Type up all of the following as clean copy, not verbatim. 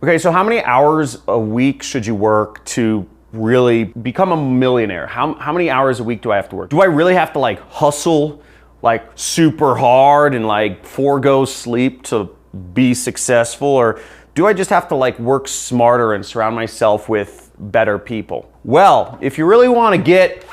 Okay, so how many hours a week should you work to really become a millionaire? How many hours a week do I have to work? Do I really have to like hustle like super hard and like forego sleep to be successful? Or do I just have to like work smarter and surround myself with better people? Well, if you really want to get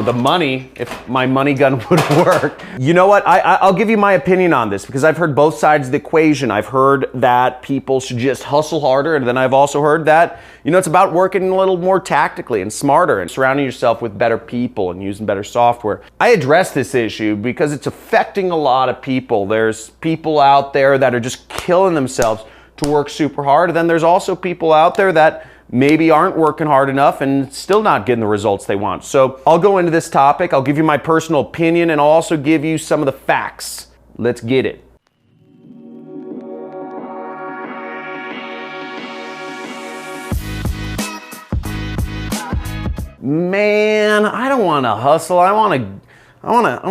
the money, if my money gun would work. You know what, I'll give you my opinion on this because I've heard both sides of the equation. I've heard that people should just hustle harder, and then I've also heard that, you know, it's about working a little more tactically and smarter and surrounding yourself with better people and using better software. I address this issue because it's affecting a lot of people. There's people out there that are just killing themselves to work super hard, and then there's also people out there that maybe aren't working hard enough and still not getting the results they want. So I'll go into this topic, I'll give you my personal opinion, and I'll also give you some of the facts. Let's get it. Man, I don't want to hustle. I want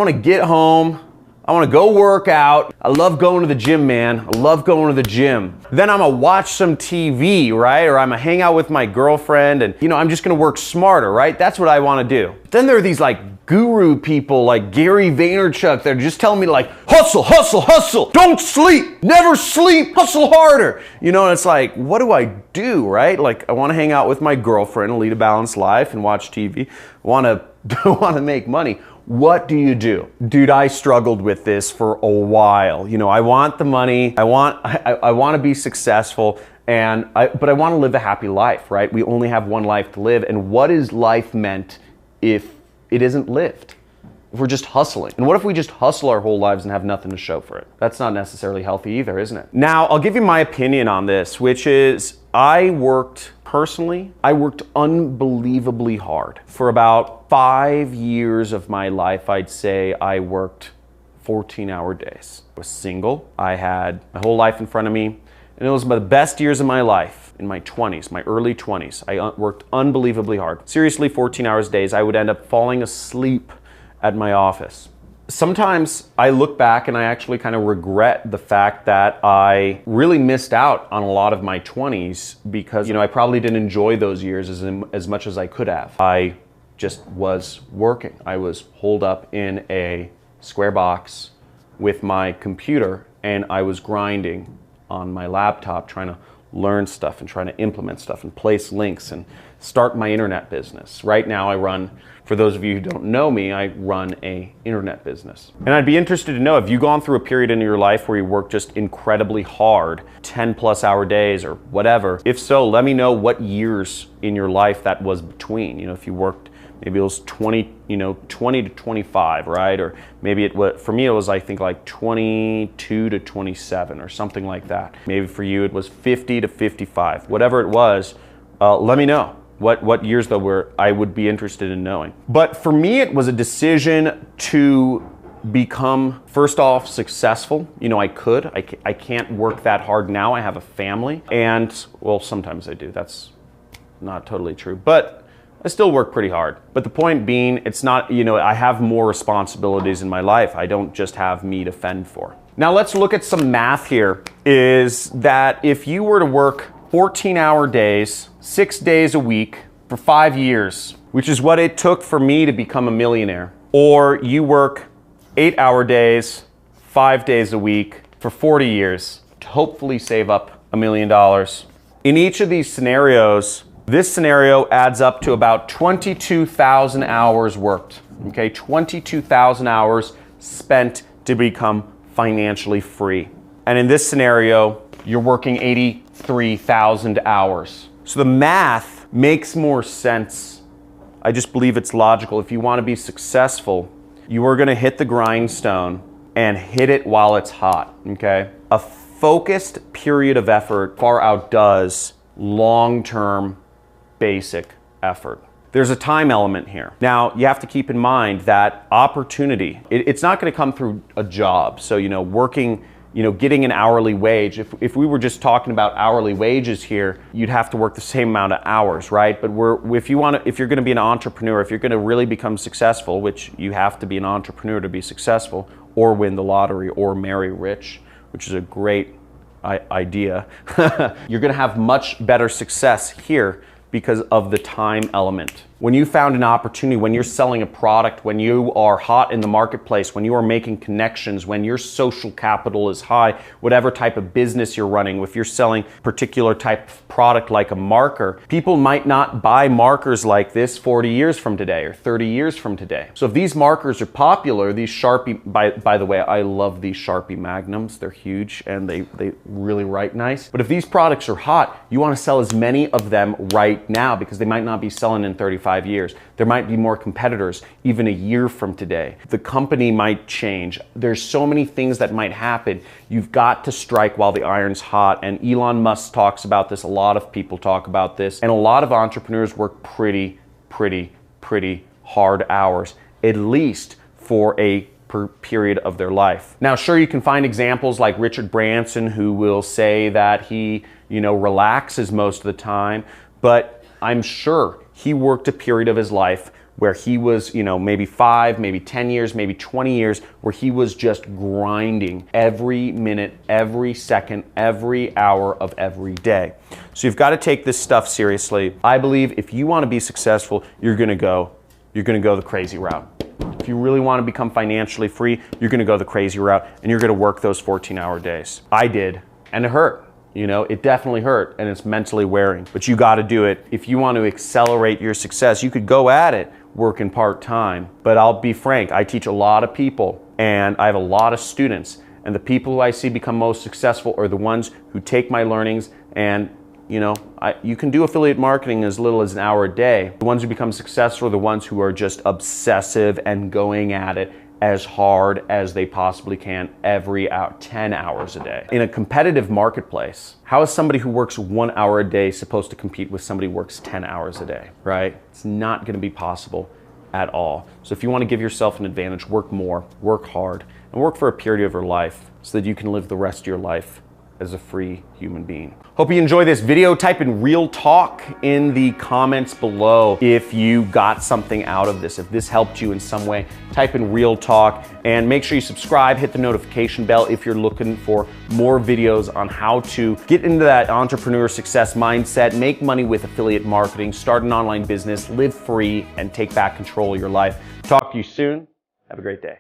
to get home. I want to go work out. I love going to the gym, man. I love going to the gym. Then I'm gonna watch some TV, right? Or I'm gonna hang out with my girlfriend and, you know, I'm just gonna work smarter, right? That's what I want to do. Then there are these like guru people like Gary Vaynerchuk that are just telling me to like, hustle, hustle, hustle. Don't sleep. Never sleep. Hustle harder. You know, and it's like, what do I do, right? Like, I want to hang out with my girlfriend and lead a balanced life and watch TV. I want to make money. What do you do? Dude, I struggled with this for a while. You know, I want the money, I want to be successful, but I want to live a happy life, right? We only have one life to live, and what is life meant if it isn't lived? If we're just hustling. And what if we just hustle our whole lives and have nothing to show for it? That's not necessarily healthy either, isn't it? Now, I'll give you my opinion on this, which is I worked unbelievably hard. For about 5 years of my life, I'd say I worked 14-hour days. I was single. I had my whole life in front of me, and it was the best years of my life in my 20s, my early 20s. I worked unbelievably hard. Seriously, 14 hours days. I would end up falling asleep at my office. Sometimes I look back and I actually kind of regret the fact that I really missed out on a lot of my 20s because, you know, I probably didn't enjoy those years as much as I could have. I just was working. I was holed up in a square box with my computer and I was grinding on my laptop trying to learn stuff and trying to implement stuff and place links and start my internet business. Right now I run, for those of you who don't know me, I run an internet business. And I'd be interested to know, have you gone through a period in your life where you worked just incredibly hard, 10+ hour days or whatever? If so, let me know what years in your life that was between. You know, if you worked, maybe it was 20 to 25, right? Or maybe it was, for me, it was, I think, like 22 to 27 or something like that. Maybe for you, it was 50 to 55. Whatever it was, let me know what years though were I would be interested in knowing. But for me, it was a decision to become, first off, successful. You know, I can't work that hard now. I have a family, and well, sometimes I do. That's not totally true, but I still work pretty hard. But the point being, it's not, you know, I have more responsibilities in my life. I don't just have me to fend for. Now let's look at some math here, is that if you were to work 14-hour days, 6 days a week for 5 years, which is what it took for me to become a millionaire, or you work 8-hour days, 5 days a week for 40 years to hopefully save up $1 million. In each of these scenarios, this scenario adds up to about 22,000 hours worked, okay? 22,000 hours spent to become financially free. And in this scenario, you're working 83,000 hours. So the math makes more sense. I just believe it's logical. If you want to be successful, you are going to hit the grindstone and hit it while it's hot, okay? A focused period of effort far outdoes long-term basic effort. There's a time element here. Now, you have to keep in mind that opportunity, it's not going to come through a job. So, you know, working, you know, getting an hourly wage, if we were just talking about hourly wages here, you'd have to work the same amount of hours, right? But if you're going to be an entrepreneur, if you're going to really become successful, which you have to be an entrepreneur to be successful, or win the lottery, or marry rich, which is a great idea, you're gonna have much better success here because of the time element. When you found an opportunity, when you're selling a product, when you are hot in the marketplace, when you are making connections, when your social capital is high, whatever type of business you're running, if you're selling particular type of product like a marker, people might not buy markers like this 40 years from today or 30 years from today. So if these markers are popular, these Sharpie, by the way, I love these Sharpie Magnums. They're huge and they really write nice. But if these products are hot, you want to sell as many of them right now because they might not be selling in 35 years. There might be more competitors even a year from today. The company might change. There's so many things that might happen. You've got to strike while the iron's hot. And Elon Musk talks about this. A lot of people talk about this. And a lot of entrepreneurs work pretty hard hours, at least for a period of their life. Now, sure, you can find examples like Richard Branson who will say that he, relaxes most of the time, but I'm sure he worked a period of his life where he was, maybe 5, maybe 10 years, maybe 20 years, where he was just grinding every minute, every second, every hour of every day. So you've got to take this stuff seriously. I believe if you want to be successful, you're going to go the crazy route. If you really want to become financially free, you're going to go the crazy route and you're going to work those 14-hour days. I did, and it hurt. It definitely hurt and it's mentally wearing, but you got to do it. If you want to accelerate your success, you could go at it working part-time. But I'll be frank, I teach a lot of people and I have a lot of students, and the people who I see become most successful are the ones who take my learnings and you can do affiliate marketing as little as an hour a day. The ones who become successful are the ones who are just obsessive and going at it as hard as they possibly can every hour, 10 hours a day. In a competitive marketplace, how is somebody who works 1 hour a day supposed to compete with somebody who works 10 hours a day, right? It's not gonna be possible at all. So if you wanna give yourself an advantage, work more, work hard, and work for a period of your life so that you can live the rest of your life as a free human being. Hope you enjoy this video. Type in real talk in the comments below if you got something out of this. If this helped you in some way, type in real talk and make sure you subscribe, hit the notification bell if you're looking for more videos on how to get into that entrepreneur success mindset, make money with affiliate marketing, start an online business, live free, and take back control of your life. Talk to you soon. Have a great day.